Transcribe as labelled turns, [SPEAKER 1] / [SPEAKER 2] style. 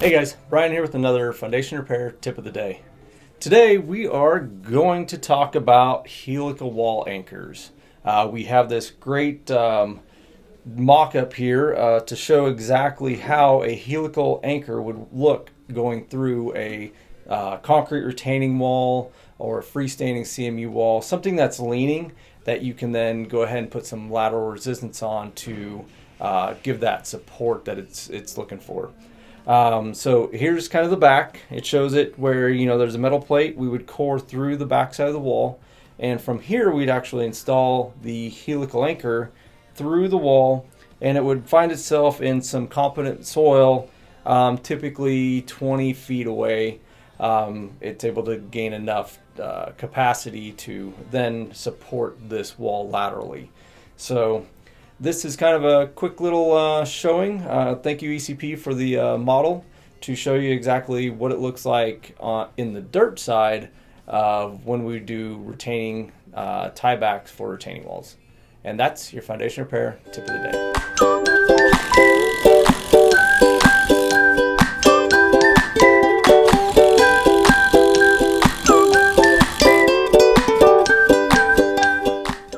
[SPEAKER 1] Hey guys, Brian here with another foundation repair tip of the day. Today we are going to talk about helical wall anchors. We have this great mock-up here to show exactly how a helical anchor would look going through a concrete retaining wall or a freestanding CMU wall, something that's leaning that you can then go ahead and put some lateral resistance on to give that support that it's looking for. So here's kind of the back. It shows it where, there's a metal plate. We would core through the back side of the wall, and from here we'd actually install the helical anchor through the wall, and it would find itself in some competent soil, typically 20 feet away. It's able to gain enough capacity to then support this wall laterally. So this is kind of a quick little showing. Thank you, ECP, for the model to show you exactly what it looks like in the dirt side when we do retaining tiebacks for retaining walls. And that's your foundation repair tip of the day.